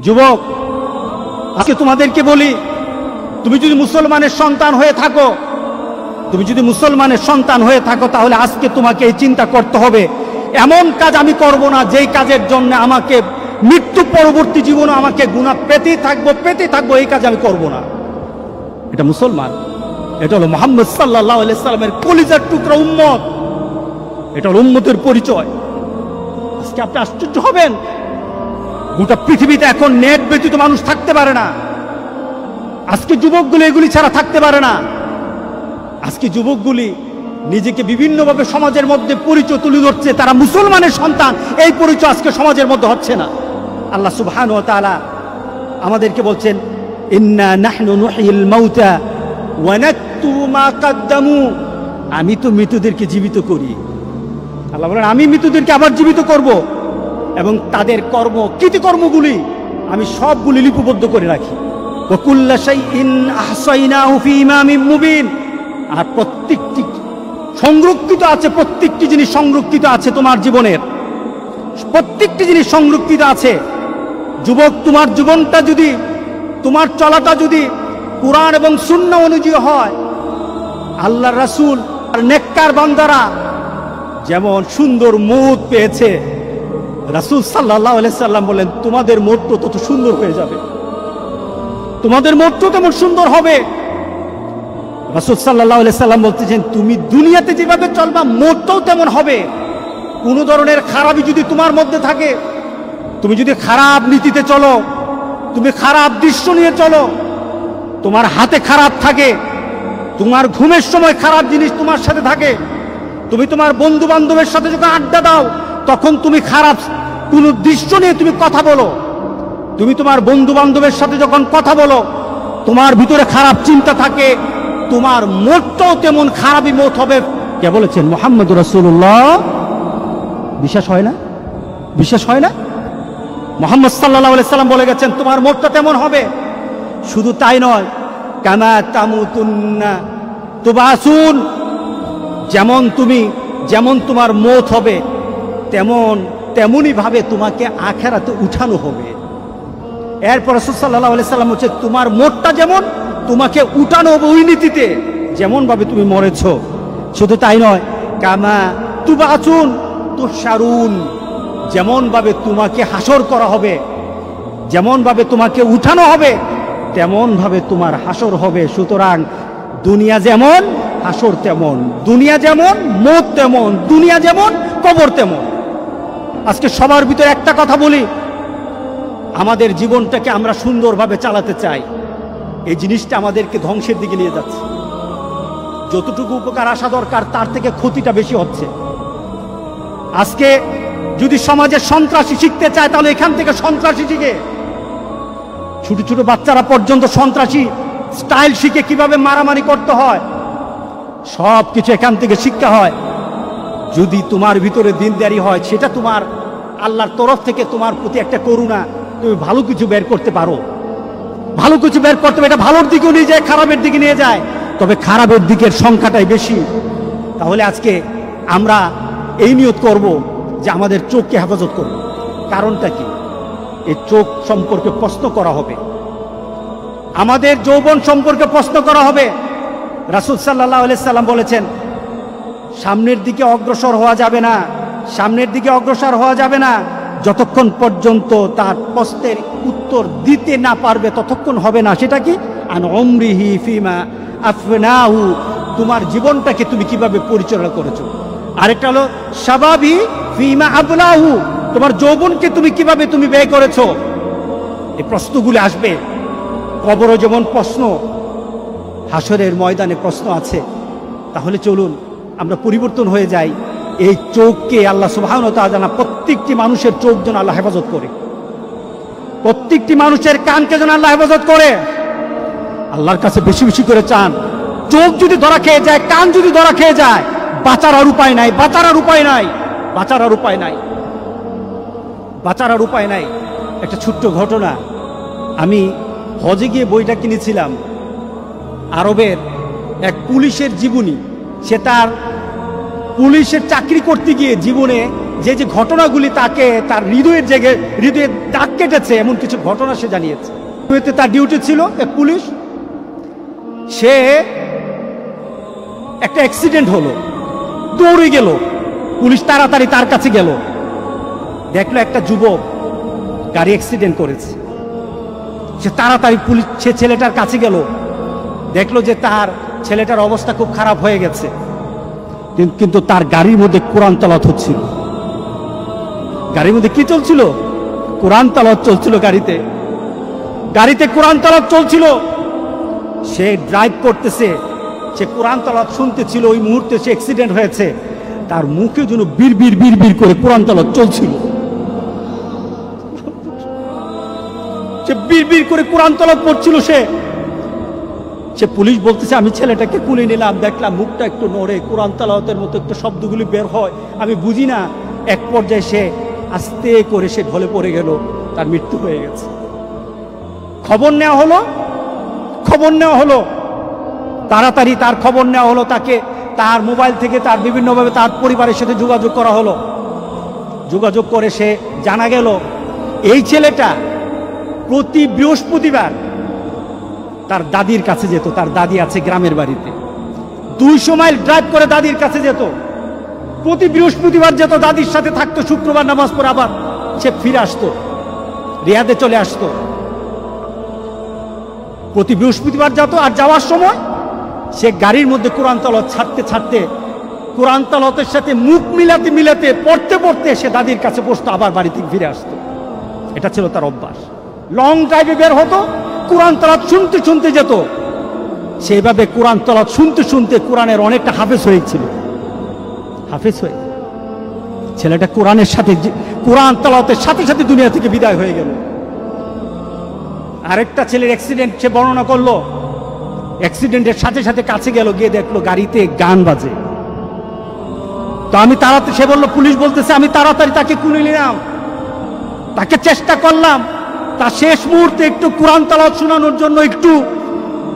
যুবক, আজকে তোমাদেরকে বলি, তুমি যদি মুসলমানের সন্তান হয়ে থাকো, তাহলে আজকে তোমাকে এই চিন্তা করতে হবে, এমন কাজ আমি করব না যেই কাজের জন্য আমাকে মৃত্যু পরবর্তী জীবনে আমাকে গুনাহ পেতেই থাকবো, এই কাজ আমি করব না। এটা মুসলমান, এটা হলো মুহাম্মদ সাল্লাল্লাহু আলাইহি সাল্লামের কলিজার টুকরা উম্মত, এটা হলো উম্মতের পরিচয়। আজকে আপনি আশ্চর্য হবেন, গোটা পৃথিবীতে এখন নেট ব্যতীত মানুষ থাকতে পারে না। আজকে যুবকগুলি এগুলি ছাড়া থাকতে পারে না। আজকে যুবকগুলি নিজেকে বিভিন্নভাবে সমাজের মধ্যে পরিচয় তুলে ধরছে, তারা মুসলমানের সন্তান, এই পরিচয় আজকে সমাজের মধ্যে হচ্ছে না। আল্লাহ সুবহানাহু ওয়া তাআলা আমাদেরকে বলছেন, ইন্না নাহনু নুহয়িল মাউতা ওয়া নাকতুবু মা কদ্দামু, আমি তো মৃতদেরকে জীবিত করি। আল্লাহ বলেন, আমি মৃতদেরকে আবার জীবিত করব এবং তাদের কৃতকর্মগুলি আমি সবগুলি লিপিবদ্ধ করে রাখি। ওয়া কুল্লা শাইইন আহসাইনাহু ফি ইমামিন মুবিন, আর প্রত্যেকটি জিনিস সংরক্ষিত আছে, তোমার জীবনের প্রত্যেকটি জিনিস সংরক্ষিত আছে। যুবক, তোমার জীবনটা যদি, তোমার চলাটা যদি কুরআন এবং সুন্নাহ অনুযায়ী হয়, আল্লাহর রাসূল আর নেককার বান্দারা যেমন সুন্দর মউত পেয়েছে, রাসূল সাল্লাল্লাহু আলাইহি সাল্লাম বলেন, তোমাদের মউতও তত সুন্দর হয়ে যাবে, তোমাদের মউতও তেমন সুন্দর হবে। রাসূল সাল্লাল্লাহু আলাইহি সাল্লাম বলতেছেন, তুমি দুনিয়াতে যেভাবে চলবা মউতও তেমন হবে। কোনো ধরনের খারাপই যদি তোমার মধ্যে থাকে, তুমি যদি খারাপ নীতিতে চলো, তুমি খারাপ দৃশ্য নিয়ে চলো, তোমার হাতে খারাপ থাকে, তোমার ঘুমের সময় খারাপ জিনিস তোমার সাথে থাকে, তুমি তোমার বন্ধু বান্ধবের সাথে যখন আড্ডা দাও তখন তুমি খারাপ কোনো দৃশ্য নিয়ে তুমি কথা বলো, তুমি তোমার বন্ধু বান্ধবের সাথে যখন কথা বলো তোমার ভিতরে খারাপ চিন্তা থাকে, তোমার মতটাও তেমন খারাপই মত হবে। কে বলেছেন? মুহাম্মদুর রাসূলুল্লাহ। বিশ্বাস হয় না? মুহাম্মদ সাল্লাল্লাহু আলাইহি সাল্লাম বলে গেছেন, তোমার মতটা তেমন হবে। শুধু তাই নয়, কামা তামুতুন্না তুবাসুন, যেমন তোমার মত হবে তেমনই ভাবে তোমাকে আখিরাতে উঠানো হবে। এরপর রাসূল সাল্লাল্লাহু আলাইহি সাল্লাম বলেছে, তোমার মতটা যেমন, তোমাকে উঠানো হবে ওই নীতিতে যেমন ভাবে তুমি মরেছো। শুধু তাই নয়, কামা তুবাসুন তুশারুন, যেমন ভাবে তোমাকে হাসর করা হবে, যেমন ভাবে তোমাকে উঠানো হবে তেমন ভাবে তোমার হাসর হবে। সুতরাং দুনিয়া যেমন হাসর তেমন, দুনিয়া যেমন মত তেমন, দুনিয়া যেমন কবর তেমন। আজকে সবার ভিতরে একটা কথা বলি, আমাদের জীবনটাকে আমরা সুন্দরভাবে চালাতে চাই, এই জিনিসটা আমাদেরকে ধ্বংসের দিকে নিয়ে যাচ্ছে। যতটুকু উপকার আসা দরকার তার থেকে ক্ষতিটা বেশি হচ্ছে। আজকে যদি সমাজে সন্ত্রাসী শিখতে চায় তাহলে এখান থেকে সন্ত্রাসী শিখে, ছোট ছোট বাচ্চারা পর্যন্ত সন্ত্রাসী স্টাইল শিখে কিভাবে মারামারি করতে হয়, সব কিছু এখান থেকে শিক্ষা হয়। যদি তোমার ভিতরে দিনদারি হয়, সেটা তোমার আল্লাহর তরফ থেকে তোমার প্রতি একটা করুণা, তুমি ভালো কিছু বের করতে পারো, ভালো কিছু বের করতে পারো। এটা ভালোর দিকেও নিয়ে যায়, খারাপের দিকে নিয়ে যায়, তবে খারাপের দিকের সংখ্যাটাই বেশি। তাহলে আজকে আমরা এই নিয়ত করব যে আমাদের চোখকে হেফাজত করব। কারণটা কি? এই চোখ সম্পর্কে প্রশ্ন করা হবে, আমাদের যৌবন সম্পর্কে প্রশ্ন করা হবে। রাসূল সাল্লাল্লাহু আলাইহি সাল্লাম বলেছেন, সামনের দিকে অগ্রসর হওয়া যাবে না যতক্ষণ পর্যন্ত তার প্রশ্নের উত্তর দিতে না পারবে ততক্ষণ হবে না। সেটা কি? আন উমরিহি ফিমা আফনাহু, তোমার জীবনটাকে তুমি কিভাবে পরিচালনা করেছো। আরেকটা হলো শাবাবি ফিমা আবলাহু, তোমার যৌবনকে তুমি কিভাবে ব্যয় করেছো। এই প্রশ্নগুলো আসবে। কবরে যেমন প্রশ্ন, হাসরের ময়দানে প্রশ্ন আছে। তাহলে চলুন আমরা পরিবর্তন হয়ে যাই। এই চোখকে আল্লাহ সুবহানাহু ওয়া তাআলা, প্রত্যেকটি মানুষের চোখ যেন আল্লাহ হেফাজত করে, প্রত্যেকটি মানুষের কানকে যেন আল্লাহ হেফাজত করে। আল্লাহর কাছে বেশি বেশি করে চান। চোখ যদি ধরা খেয়ে যায়, কান যদি ধরা খেয়ে যায়, বাঁচার আর উপায় নাই। একটা ছোট্ট ঘটনা, আমি হজে গিয়ে বইটা কিনেছিলাম, আরবের এক পুলিশের জীবনী। সে তার পুলিশের চাকরি করতে গিয়ে জীবনে যে যে ঘটনাগুলি তাকে তার হৃদয়ে দাগ কেটেছে, এমন কিছু ঘটনা সে জানিয়েছে। তার ডিউটি ছিল এক পুলিশ, সে একটা অ্যাক্সিডেন্ট হলো, দৌড়ে গেল, পুলিশ তাড়াতাড়ি তার কাছে গেল, দেখলো একটা যুবক গাড়ি অ্যাক্সিডেন্ট করেছে। সে তাড়াতাড়ি সে ছেলেটার কাছে গেল, দেখলো যে তার ছেলেটার অবস্থা খুব খারাপ হয়ে গেছে, কিন্তু তার গাড়ির মধ্যে কোরআন তেলাওয়াত হচ্ছিল। গাড়ির মধ্যে কি চলছিল? কোরআন তেলাওয়াত চলছিল। গাড়িতে কোরআন তেলাওয়াত চলছিল। সে ড্রাইভ করতেছে, সে কোরআন তেলাওয়াত শুনতেছিল। ওই মুহূর্তে সে অ্যাক্সিডেন্ট হয়েছে, তার মুখে যেন বিড় করে কোরআন তেলাওয়াত চলছিল। সে বিড় করে কোরআন তেলাওয়াত পড়ছিল। সে পুলিশ বলতেছে, আমি ছেলেটাকে কুলে নিলাম, দেখলাম মুখটা একটু নড়ে, কোরআন তেলাওয়াতের মতো একটু শব্দগুলি বের হয়, আমি বুঝি না। এক পর্যায়ে সে আস্তে করে সে ঢলে পড়ে গেল, তার মৃত্যু হয়ে গেছে। খবর নেওয়া হলো, তাড়াতাড়ি তার খবর নেওয়া হলো, তাকে তার মোবাইল থেকে তার বিভিন্নভাবে তার পরিবারের সাথে যোগাযোগ করা হলো। যোগাযোগ করে সে জানা গেল এই ছেলেটা প্রতি বৃহস্পতিবার তার দাদির কাছে যেত। তার দাদি আছে গ্রামের বাড়িতে, 200 মাইল ড্রাইভ করে দাদির কাছে যেত। প্রতি বৃহস্পতিবার যেত, দাদির সাথে থাকতো, শুক্রবার নামাজ পড়ে আবার সে ফিরে আসতো, রিয়াদে চলে আসতো। প্রতি বৃহস্পতিবার যেত, আর যাওয়ার সময় সে গাড়ির মধ্যে কোরআন তেলাওয়াত ছাড়তে কোরআন তেলাওয়াতের সাথে মুখ মিলাতে পড়তে সে দাদির কাছে বসতো, আবার বাড়ি থেকে ফিরে আসতো। এটা ছিল তার অভ্যাস। লং ড্রাইভে বের হতো, কোরআন তেলাওয়াত শুনতে যেত। সেইভাবে কোরআন তেলাওয়াত শুনতে কোরআনের অনেকটা হাফেজ হয়েছিল। ছেলেটা কোরআন তেলাওয়াতের সাথে দুনিয়া থেকে বিদায় হয়ে গেল। আরেকটা ছেলের অ্যাক্সিডেন্ট সে বর্ণনা করলো। অ্যাক্সিডেন্টের সাথে কাছে গেল, গিয়ে দেখলো গাড়িতে গান বাজে। তো সে বললো, পুলিশ বলতেছে, আমি তাড়াতাড়ি তাকে কুলে নিলাম, তাকে চেষ্টা করলাম তার শেষ মুহূর্তে একটু কোরআন তেলাওয়াত শোনানোর জন্য,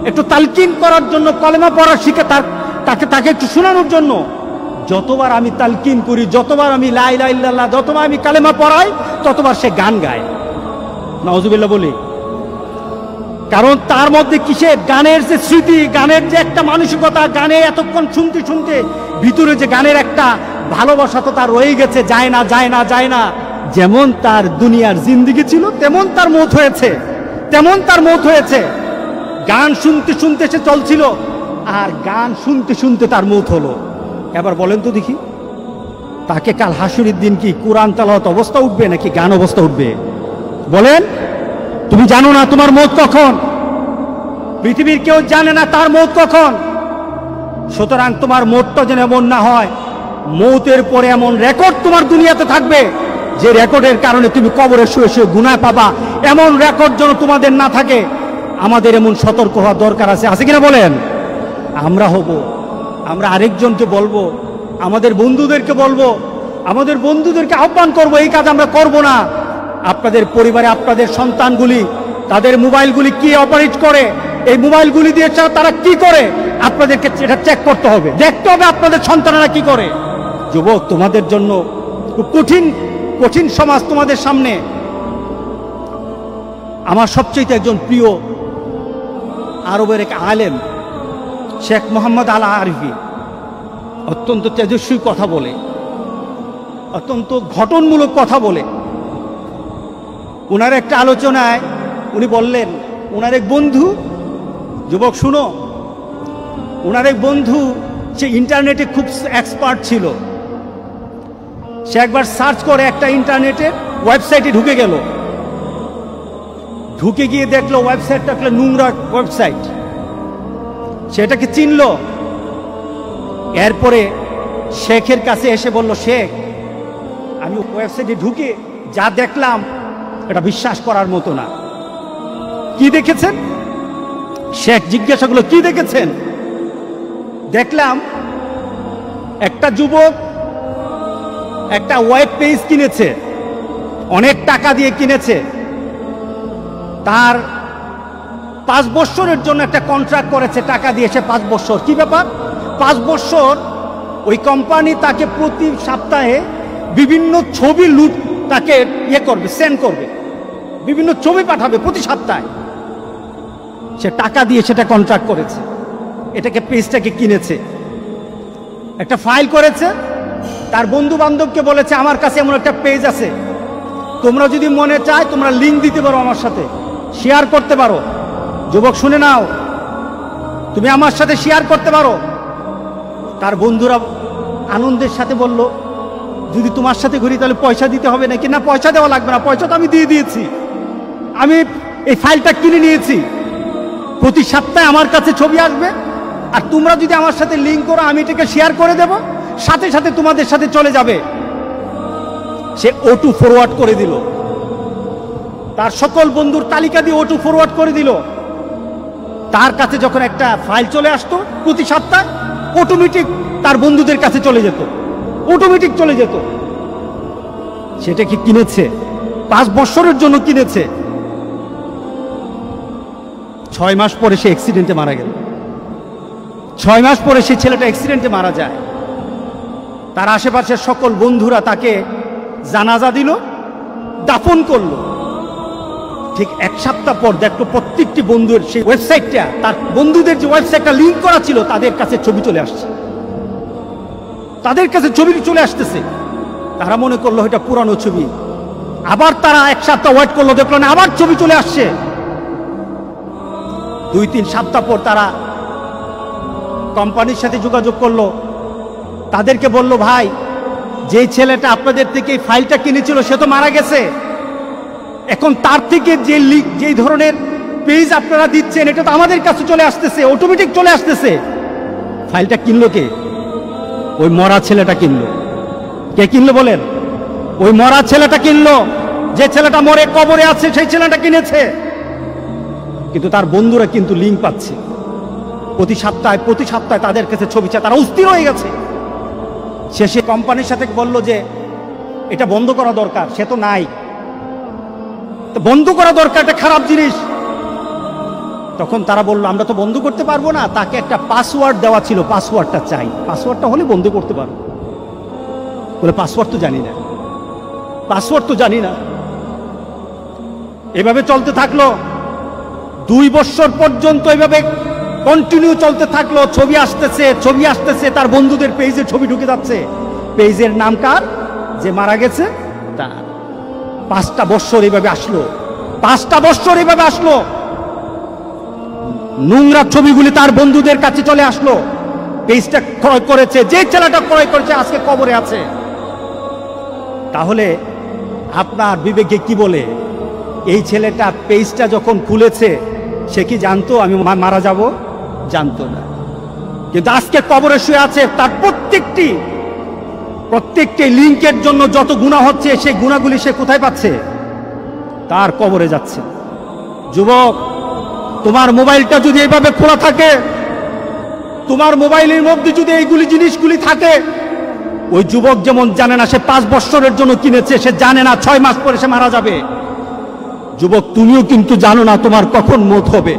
একটু তালকিন করার জন্য, কলেমা পড়া শিখে তাকে একটু শোনানোর জন্য। যতবার আমি তালকিন করি, যতবার আমি লা ইলাহা ইল্লাল্লাহ, যতবার আমি কালেমা পড়াই, ততবার সে গান গায়। নাউজুবিল্লাহ বলি। কারণ তার মধ্যে কিসের গানের যে স্মৃতি, গানের যে একটা মানসিকতা, গানে এতক্ষণ শুনতে ভিতরে যে গানের একটা ভালোবাসা তো তার রয়ে গেছে, যায় না। যেমন তার দুনিয়ার জিন্দেগি ছিল, তেমন তার মৌত হয়েছে। গান শুনতে সে চলছিল, আর গান শুনতে তার মৌত হলো। এবার বলেন তো দেখি, তাকে কাল হাসুরের দিন কি কোরআন তেলাওয়াত অবস্থা উঠবে নাকি গান অবস্থা উঠবে? বলেন। তুমি জানো না তোমার মৌত কখন, পৃথিবীর কেউ জানে না তার মৌত কখন। সুতরাং তোমার মৌতটা যেন এমন না হয়, মৌতের পরে এমন রেকর্ড তোমার দুনিয়াতে থাকবে যে রেকর্ডের কারণে তুমি কবরে শুয়ে গুনাহ পাবা। এমন রেকর্ড যেন তোমাদের না থাকে। আমাদের এমন সতর্ক হওয়া দরকার আছে কিনা বলেন? আমরা আরেকজনকে বলবো, আমাদের বন্ধুদেরকে আহ্বান করব, এই কাজ আমরা করব না। আপনাদের পরিবারে আপনাদের সন্তানগুলি তাদের মোবাইলগুলি কি অপারেট করে, এই মোবাইলগুলি দিয়ে তারা কি করে, আপনাদেরকে এটা চেক করতে হবে, দেখতে হবে আপনাদের সন্তানেরা কি করে। যুবক, তোমাদের জন্য খুব কঠিন সমাজ তোমাদের সামনে। আমার সবচেয়ে একজন প্রিয় আরবের এক আলেম শেখ মোহাম্মদ আল আরিফি অত্যন্ত তেজস্বী কথা বলে, অত্যন্ত ঘটনমূলক কথা বলে। ওনার একটা আলোচনায় উনি বললেন, ওনার এক বন্ধু, যুবক শুনো, ওনার এক বন্ধু সে ইন্টারনেটে খুব এক্সপার্ট ছিল। সে একবার সার্চ করে একটা ইন্টারনেটের ওয়েবসাইটে ঢুকে গেল। ঢুকে গিয়ে দেখলো ওয়েবসাইটটা একটা নোংরা ওয়েবসাইট, সেটাকে চিনল। এরপরে শেখের কাছে এসে বলল, শেখ, আমি ওয়েবসাইটে ঢুকে যা দেখলাম এটা বিশ্বাস করার মতো না। কি দেখেছেন? শেখ জিজ্ঞাসা করলো, কি দেখেছেন? দেখলাম একটা যুবক একটা ওয়েব পেজ কিনেছে, অনেক টাকা দিয়ে কিনেছে। তার 5 বছরের জন্য একটা কন্ট্রাক্ট করেছে, টাকা দিয়েছে 5 বছর। কি ব্যাপার? 5 বছর ওই কোম্পানি তাকে প্রতি সপ্তাহে বিভিন্ন ছবি লুট তাকে করবে, সেন্ড করবে, বিভিন্ন ছবি পাঠাবে প্রতি সপ্তাহে। সে টাকা দিয়ে সেটা কন্ট্রাক্ট করেছে, এটাকে পেজটাকে কিনেছে, একটা ফাইল করেছে, তার বন্ধু বান্ধবকে বলেছে আমার কাছে এমন একটা পেজ আছে, তোমরা যদি মনে চায় তোমরা লিঙ্ক দিতে পারো, আমার সাথে শেয়ার করতে পারো। যুবক শুনে নাও, তুমি আমার সাথে শেয়ার করতে পারো। তার বন্ধুরা আনন্দের সাথে বলল, যদি তোমার সাথে ঘুরি তাহলে পয়সা দিতে হবে নাকি? না, পয়সা দেওয়া লাগবে না, পয়সা তো আমি দিয়ে দিয়েছি, আমি এই ফাইলটা কিনে নিয়েছি, প্রতি সপ্তাহে আমার কাছে ছবি আসবে, আর তোমরা যদি আমার সাথে লিঙ্ক করো আমি এটাকে শেয়ার করে দেব, সাথে সাথে তোমাদের সাথে চলে যাবে। সে O2 ফরওয়ার্ড করে দিল, তার সকল বন্ধুর তালিকা দিয়ে O2 ফরওয়ার্ড করে দিল। তার কাছে যখন একটা ফাইল চলে আসতো প্রতি সপ্তাহে, অটোমেটিক তার বন্ধুদের কাছে চলে যেত, অটোমেটিক চলে যেত। সেটা কি কিনেছে? 5 বছরের জন্য কিনেছে। 6 মাস পরে সে অ্যাক্সিডেন্টে মারা গেল। 6 মাস পরে সেই ছেলেটা অ্যাক্সিডেন্টে মারা যায়। তার আশেপাশের সকল বন্ধুরা তাকে জানাজা দিল, দাফন করলো। ঠিক 1 সপ্তাহ পর দেখলো প্রত্যেকটি বন্ধুর সেই ওয়েবসাইটটা, তার বন্ধুদের যে ওয়েবসাইটটা লিঙ্ক করা ছিল, তাদের কাছে ছবি চলে আসছে, তাদের কাছে ছবি চলে আসতেছে। তারা মনে করলো এটা পুরানো ছবি। আবার তারা 1 সপ্তাহ ওয়েট করলো, দেখলো না, আবার ছবি চলে আসছে। 2-3 সপ্তাহ পর তারা কোম্পানির সাথে যোগাযোগ করলো, তাদেরকে বলল, ভাই, যে ছেলেটা আপনাদের থেকে এই ফাইলটা কিনেছিল সে তো মারা গেছে, এখন তার থেকে যে ধরনের পেজ আপনারা দিচ্ছেন এটা তো আমাদের কাছে চলে আসতেছে, অটোমেটিক চলে আসতেছে। ফাইলটা কিনলো কে? ওই মরা ছেলেটা কিনলো। কে কিনলো বলেন? ওই মরা ছেলেটা কিনলো। যে ছেলেটা মরে কবরে আছে সেই ছেলেটা কিনেছে। কিন্তু তার বন্ধুরা কিন্তু লিঙ্ক পাচ্ছে, প্রতি সপ্তাহে তাদের কাছে ছবি চায়। তারা অস্থির হয়ে গেছে। শেষে কোম্পানির সাথে বলল যে এটা বন্ধ করা দরকার, সে তো নাই, তো বন্ধ করা দরকার, এটা খারাপ জিনিস। তখন তারা বলল, আমরা তো বন্ধ করতে পারবো না, তাকে একটা পাসওয়ার্ড দেওয়া ছিল, পাসওয়ার্ডটা চাই, পাসওয়ার্ডটা হলে বন্ধ করতে পারবো। বলে পাসওয়ার্ড তো জানি না, পাসওয়ার্ড তো জানি না। এভাবে চলতে থাকলো 2 বছর পর্যন্ত, এভাবে কন্টিনিউ চলতে থাকলো। ছবি আসতেছে, তার বন্ধুদের পেজে ছবি ঢুকে যাচ্ছে। পেজের নাম কার? যে মারা গেছে তার। 5টা বছর এইভাবে আসলো, 5টা বছর এইভাবে আসলো। নোংরা ছবিগুলি তার বন্ধুদের কাছে চলে আসলো। পেজটা ক্রয় করেছে, যে ছেলেটা ক্রয় করেছে আজকে কবরে আছে। তাহলে আপনার বিবেকে কি বলে? এই ছেলেটা পেজটা যখন খুলেছে সে কি জানতো আমি মারা যাব? জানতো না। কিন্তু আজকে কবরে শুয়ে আছে। তার প্রত্যেকটি লিঙ্কের জন্য যত গুনাহ হচ্ছে, সেই গুনাহগুলি সে কোথায় পাচ্ছে? তার কবরে যাচ্ছে। যুবক, তোমার মোবাইলটা যদি এইভাবে খোলা থাকে, তোমার মোবাইলের মধ্যে যদি এইগুলি জিনিসগুলি থাকে, ওই যুবক যেমন জানে না সে 5 বছরের জন্য কিনেছে, সে জানে না 6 মাস পরে সে মারা যাবে। যুবক, তুমিও কিন্তু জানো না তোমার কখন মৌত হবে।